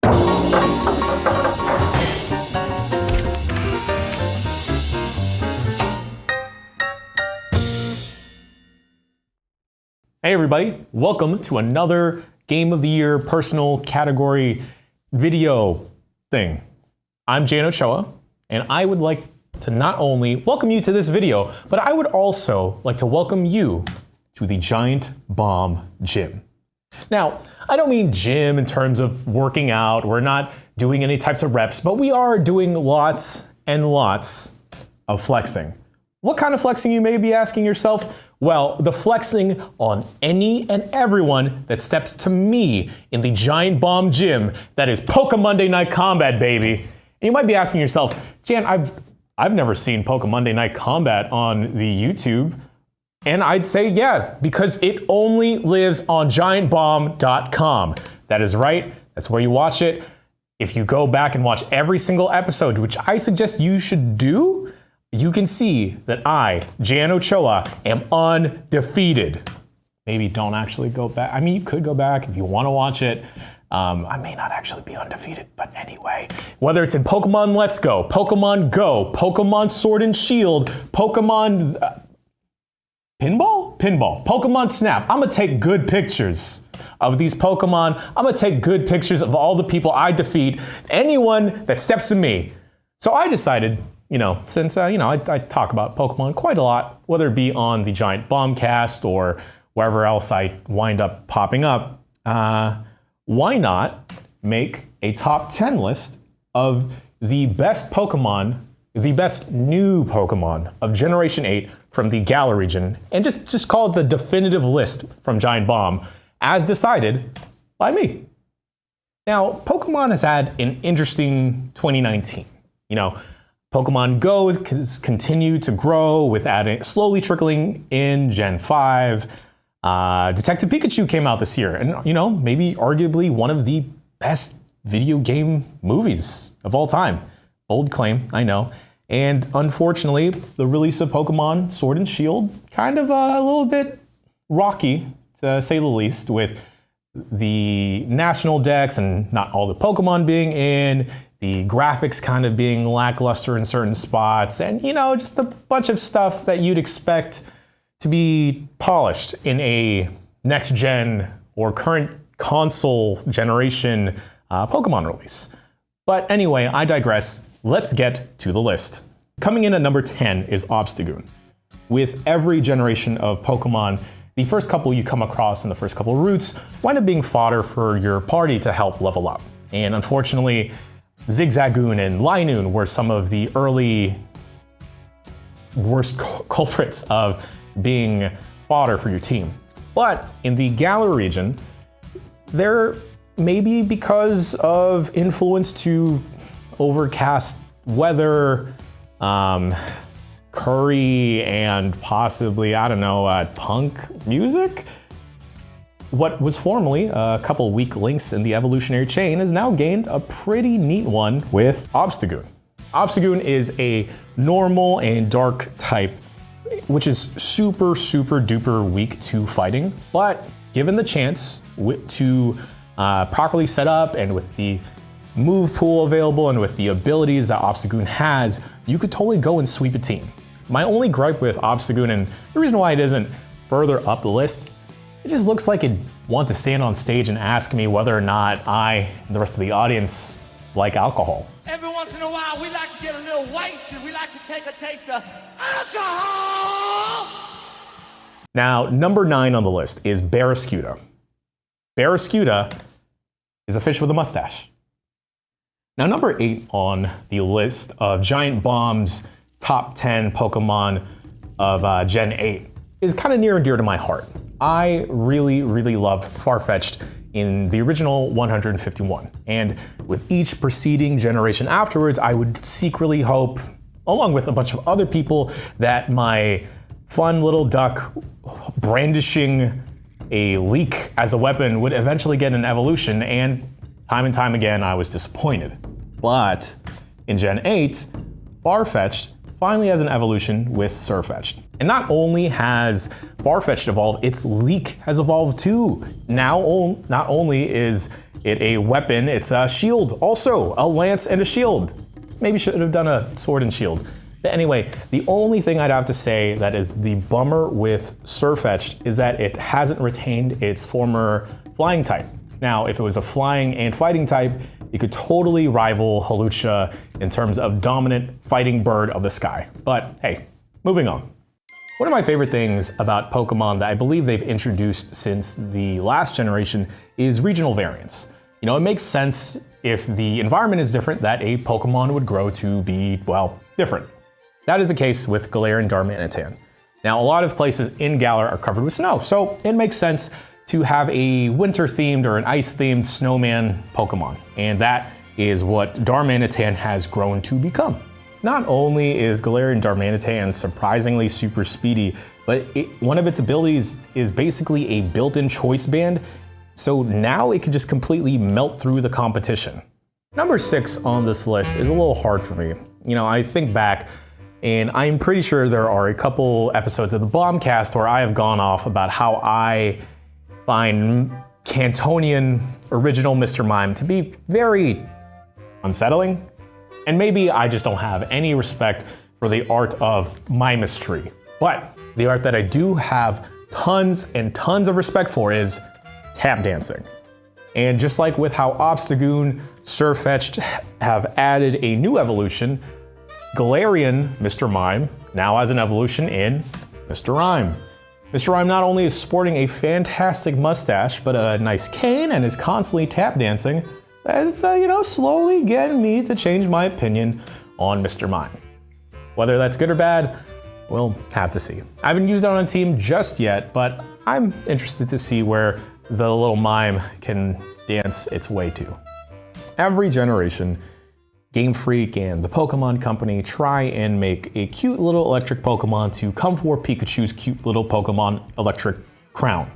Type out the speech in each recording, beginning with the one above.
Hey everybody, welcome to another Game of the Year personal category video thing. I'm Jan Ochoa, and I would like to not only welcome you to this video, but I would also like to welcome you to the Giant Bomb Gym. Now, I don't mean gym in terms of working out. We're not doing any types of reps, but we are doing lots and lots of flexing. What kind of flexing, you may be asking yourself? Well, the flexing on any and everyone that steps to me in the Giant Bomb Gym, that is Pokémon Monday Night Combat, baby. And you might be asking yourself, Jan, I've never seen Pokémon Monday Night Combat on the YouTube. And I'd say, yeah, because it only lives on giantbomb.com. That is right, that's where you watch it. If you go back and watch every single episode, which I suggest you should do, you can see that I, Jan Ochoa, am undefeated. Maybe don't actually go back. I mean, you could go back if you want to watch it. I may not actually be undefeated, but anyway. Whether it's in Pokemon Let's Go, Pokemon Go, Pokemon Sword and Shield, Pokemon Pinball? Pinball. Pokemon Snap. I'm gonna take good pictures of these Pokemon. I'm gonna take good pictures of all the people I defeat, anyone that steps to me. So I decided, since I talk about Pokemon quite a lot, whether it be on the Giant Bombcast or wherever else I wind up popping up, why not make a top 10 list of the best Pokemon, the best new Pokemon of Generation 8 from the Galar region, and just call it the definitive list from Giant Bomb, as decided by me. Now, Pokemon has had an interesting 2019. Pokemon Go has continued to grow with slowly trickling in Gen 5. Detective Pikachu came out this year, and maybe arguably one of the best video game movies of all time. Bold claim, I know. And unfortunately, the release of Pokemon Sword and Shield, kind of a little bit rocky, to say the least, with the national decks and not all the Pokemon being in, the graphics kind of being lackluster in certain spots, and just a bunch of stuff that you'd expect to be polished in a next gen or current console generation Pokemon release. But anyway, I digress. Let's get to the list. Coming in at number 10 is Obstagoon. With every generation of Pokemon, the first couple you come across in the first couple routes wind up being fodder for your party to help level up. And unfortunately, Zigzagoon and Linoon were some of the early worst culprits of being fodder for your team. But in the Galar region, there may be because of influence to overcast weather, curry, and possibly, punk music. What was formerly a couple weak links in the evolutionary chain has now gained a pretty neat one with Obstagoon. Obstagoon is a normal and dark type, which is super, super duper weak to fighting, but given the chance to properly set up and with the move pool available and with the abilities that Obstagoon has, you could totally go and sweep a team. My only gripe with Obstagoon, and the reason why it isn't further up the list, it just looks like it wants to stand on stage and ask me whether or not I and the rest of the audience like alcohol. Every once in a while, we like to get a little wasted. We like to take a taste of alcohol. Now, number 9 on the list is Barraskewda. Barraskewda is a fish with a mustache. Now, number 8 on the list of Giant Bomb's top 10 Pokemon of Gen 8 is kind of near and dear to my heart. I really, really loved Farfetch'd in the original 151. And with each preceding generation afterwards, I would secretly hope, along with a bunch of other people, that my fun little duck brandishing a leek as a weapon would eventually get an evolution, and time again, I was disappointed. But in Gen 8, Farfetch'd finally has an evolution with Sirfetch'd. And not only has Farfetch'd evolved, its leek has evolved too. Now, not only is it a weapon. It's a shield, also a lance and a shield. Maybe should have done a sword and shield. But anyway, the only thing I'd have to say that is the bummer with Sirfetch'd is that it hasn't retained its former flying type. Now, if it was a flying and fighting type, it could totally rival Hawlucha in terms of dominant fighting bird of the sky. But hey, moving on. One of my favorite things about Pokemon that I believe they've introduced since the last generation is regional variants. You know, it makes sense if the environment is different that a Pokemon would grow to be, well, different. That is the case with Galar and Darmanitan. Now, a lot of places in Galar are covered with snow, so it makes sense to have a winter-themed or an ice-themed snowman Pokemon. And that is what Darmanitan has grown to become. Not only is Galar and Darmanitan surprisingly super speedy, but one of its abilities is basically a built-in choice band, so now it can just completely melt through the competition. Number 6 on this list is a little hard for me. You know, I think back, and I'm pretty sure there are a couple episodes of the Bombcast where I have gone off about how I find Cantonian original Mr. Mime to be very unsettling. And maybe I just don't have any respect for the art of mimistry. But the art that I do have tons and tons of respect for is tap dancing. And just like with how Obstagoon, Sirfetch'd have added a new evolution, Galarian Mr. Mime now has an evolution in Mr. Rhyme. Mr. Rhyme not only is sporting a fantastic mustache, but a nice cane and is constantly tap dancing. That's, slowly getting me to change my opinion on Mr. Mime. Whether that's good or bad, we'll have to see. I haven't used it on a team just yet, but I'm interested to see where the little mime can dance its way to. Every generation, Game Freak and the Pokemon Company try and make a cute little electric Pokemon to come for Pikachu's cute little Pokemon electric crown.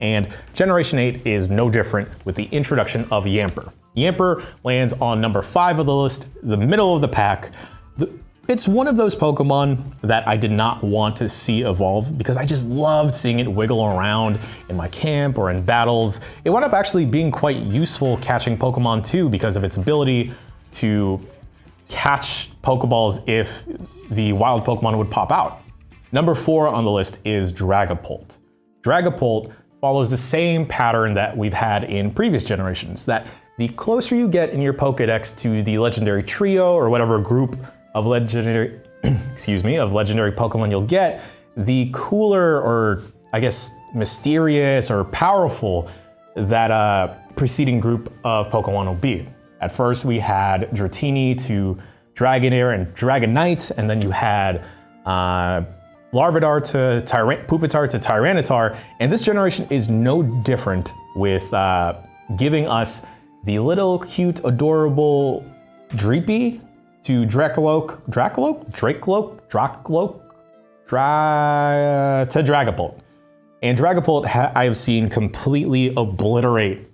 And Generation 8 is no different with the introduction of Yamper. Yamper lands on number 5 of the list, the middle of the pack. It's one of those Pokemon that I did not want to see evolve because I just loved seeing it wiggle around in my camp or in battles. It wound up actually being quite useful catching Pokemon too because of its ability to catch Pokeballs if the wild Pokemon would pop out. Number 4 on the list is Dragapult. Dragapult follows the same pattern that we've had in previous generations, that the closer you get in your Pokedex to the legendary trio or whatever group of legendary, legendary Pokemon you'll get, the cooler or I guess mysterious or powerful that preceding group of Pokemon will be. At first we had Dratini to Dragonair and Dragonite, and then you had Larvitar to Pupitar to Tyranitar, and this generation is no different with giving us the little cute, adorable Dreepy to Dracoloak to Dragapult. And Dragapult I have seen completely obliterate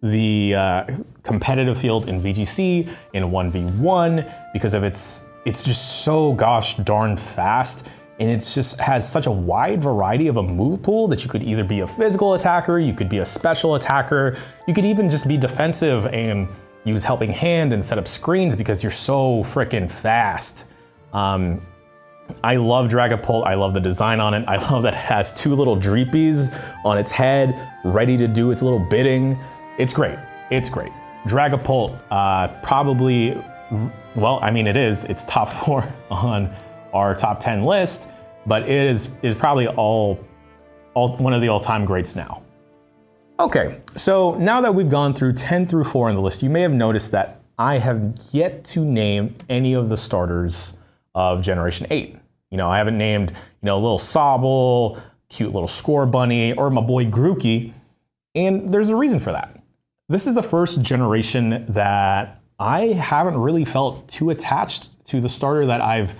the competitive field in VGC, in 1v1, because of it's just so gosh darn fast, and it just has such a wide variety of a move pool that you could either be a physical attacker, you could be a special attacker, you could even just be defensive and use Helping Hand and set up screens because you're so freaking fast. I love Dragapult, I love the design on it, I love that it has 2 little Dreepies on its head, ready to do its little bidding. It's great, it's great. Dragapult probably, well, I mean it's top 4 on our top 10 list, but it is probably all one of the all-time greats now. Okay, so now that we've gone through 10 through 4 on the list, you may have noticed that I have yet to name any of the starters of Generation 8. You know, I haven't named, little Sobble, cute little Score Bunny, or my boy Grookey, and there's a reason for that. This is the first generation that I haven't really felt too attached to the starter that I've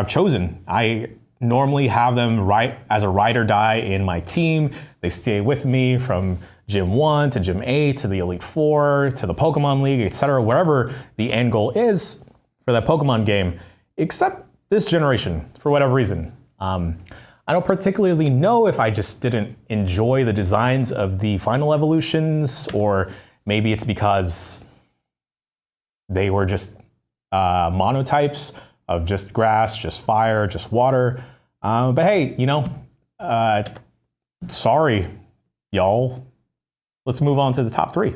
chosen. I normally have them right as a ride or die in my team. They stay with me from Gym 1 to Gym 8 to the Elite 4 to the Pokemon League, etc., wherever the end goal is for that Pokemon game, except this generation, for whatever reason. I'm I don't particularly know if I just didn't enjoy the designs of the final evolutions, or maybe it's because they were just monotypes of just grass, just fire, just water. But hey, you know, sorry, y'all. Let's move on to the top 3.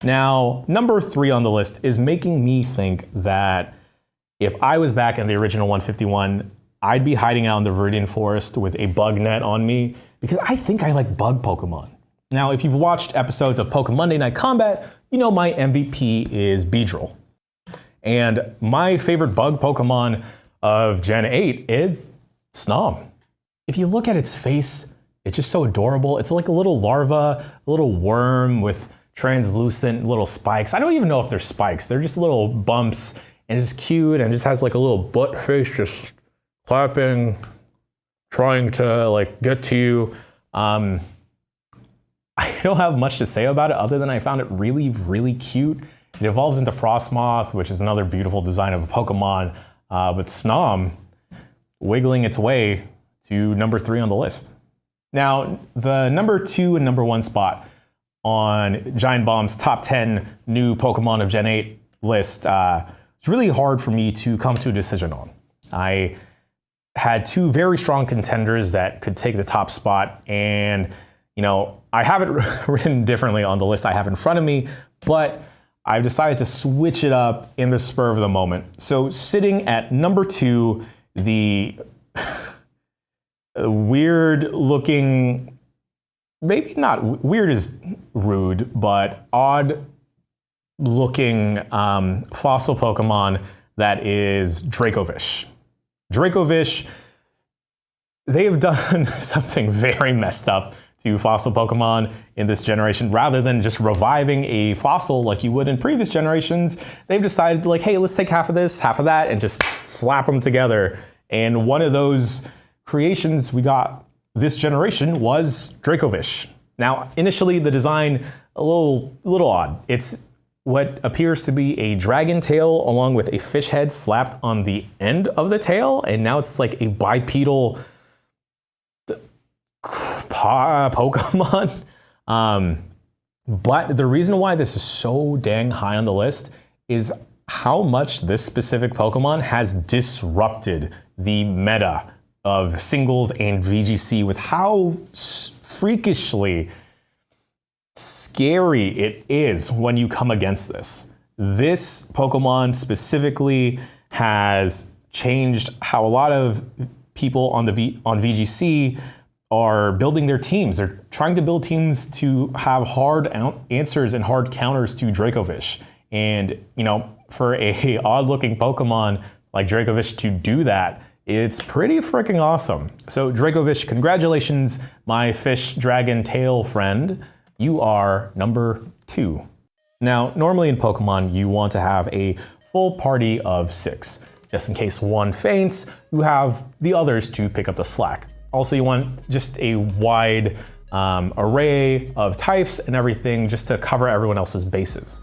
Now, number 3 on the list is making me think that if I was back in the original 151, I'd be hiding out in the Viridian Forest with a bug net on me, because I think I like bug Pokemon. Now, if you've watched episodes of Pokemon Monday Night Combat, you know my MVP is Beedrill. And my favorite bug Pokemon of Gen 8 is Snom. If you look at its face, it's just so adorable. It's like a little larva, a little worm with translucent little spikes. I don't even know if they're spikes. They're just little bumps, and it's cute, and it just has like a little butt face just clapping, trying to like get to you. I don't have much to say about it other than I found it really, really cute. It evolves into Frostmoth, which is another beautiful design of a Pokemon, but Snom wiggling its way to number 3 on the list. Now, the number 2 and number 1 spot on Giant Bomb's top 10 new Pokemon of Gen 8 list, it's really hard for me to come to a decision on. I had 2 very strong contenders that could take the top spot, and you know, I have it written differently on the list I have in front of me, but I've decided to switch it up in the spur of the moment. So sitting at number 2, the weird looking, maybe not weird is rude, but odd looking fossil Pokemon that is Dracovish. Dracovish, they have done something very messed up to fossil Pokemon in this generation. Rather than just reviving a fossil like you would in previous generations, they've decided like, hey, let's take half of this, half of that, and just slap them together. And one of those creations we got this generation was Dracovish. Now, initially the design, a little odd. It's what appears to be a dragon tail along with a fish head slapped on the end of the tail, and now it's like a bipedal Pokemon. But the reason why this is so dang high on the list is how much this specific Pokemon has disrupted the meta of singles and VGC with how freakishly scary it is when you come against this. This Pokemon specifically has changed how a lot of people on VGC are building their teams. They're trying to build teams to have hard answers and hard counters to Dracovish. And, you know, for a odd-looking Pokemon like Dracovish to do that, it's pretty freaking awesome. So Dracovish, congratulations, my fish dragon tail friend. You are number 2. Now, normally in Pokemon, you want to have a full party of 6. Just in case one faints, you have the others to pick up the slack. Also, you want just a wide array of types and everything just to cover everyone else's bases.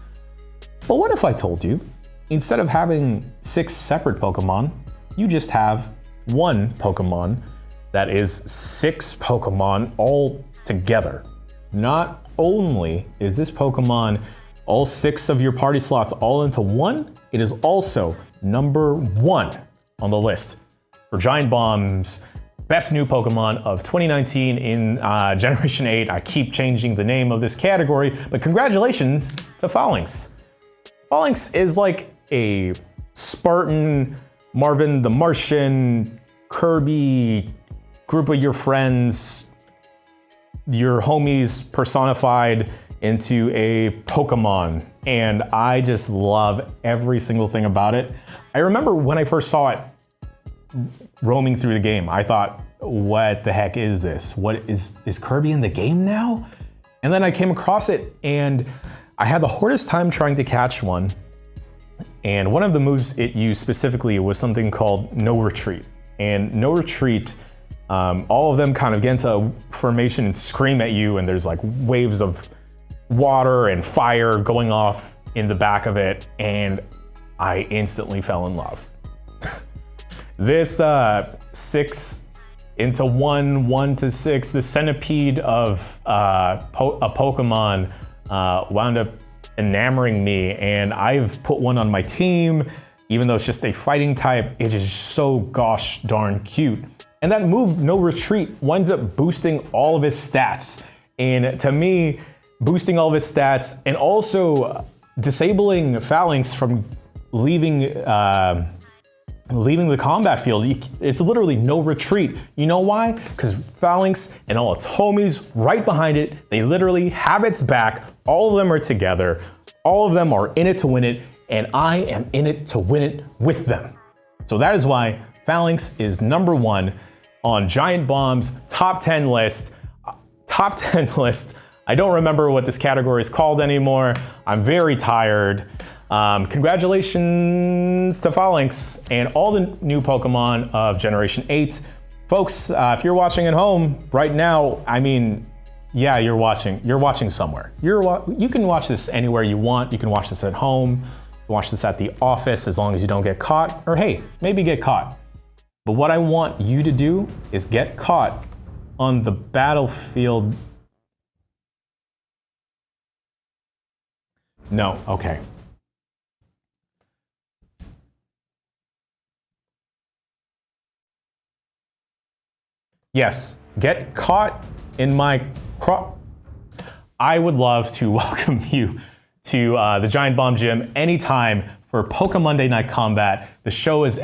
But what if I told you, instead of having 6 separate Pokemon, you just have one Pokemon that is 6 Pokemon all together? Not only is this Pokemon all 6 of your party slots all into one, it is also number 1 on the list for Giant Bomb's best new Pokemon of 2019 in Generation 8. I keep changing the name of this category, but congratulations to Phalanx. Phalanx is like a Spartan, Marvin the Martian, Kirby, group of your friends, your homies personified into a Pokemon. And I just love every single thing about it. I remember when I first saw it roaming through the game, I thought, what the heck is this? What is Kirby in the game now? And then I came across it and I had the hardest time trying to catch one. And one of the moves it used specifically was something called No Retreat. And No Retreat, all of them kind of get into formation and scream at you, and there's like waves of water and fire going off in the back of it, and I instantly fell in love. This 6 into 1 to 6. The centipede of a Pokemon wound up enamoring me, and I've put one on my team, even though it's just a fighting type. It is so gosh darn cute. And that move, No Retreat, winds up boosting all of his stats. And to me, boosting all of his stats and also disabling Phalanx from leaving the combat field. It's literally no retreat. You know why? Because Phalanx and all its homies right behind it, they literally have its back. All of them are together. All of them are in it to win it, and I am in it to win it with them. So that is why Phalanx is number 1 on Giant Bomb's top 10 list. Top 10 list. I don't remember what this category is called anymore. I'm very tired. Congratulations to Phalanx and all the new Pokemon of Generation 8. Folks, if you're watching at home right now, I mean, yeah, you're watching somewhere. You can watch this anywhere you want. You can watch this at home, you can watch this at the office, as long as you don't get caught, or hey, maybe get caught. But what I want you to do is get caught on the battlefield. No, okay. Yes, get caught in my crop. I would love to welcome you to the Giant Bomb Gym anytime for Pokemon Monday Night Combat. The show is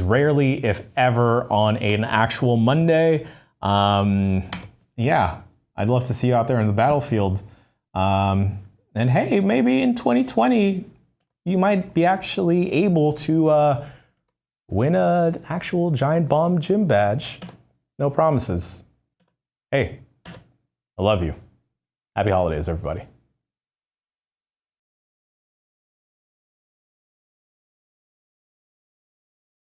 rarely, if ever, on an actual Monday. Yeah, I'd love to see you out there in the battlefield. And hey, maybe in 2020, you might be actually able to win an actual Giant Bomb Gym badge. No promises. Hey, I love you. Happy holidays, everybody.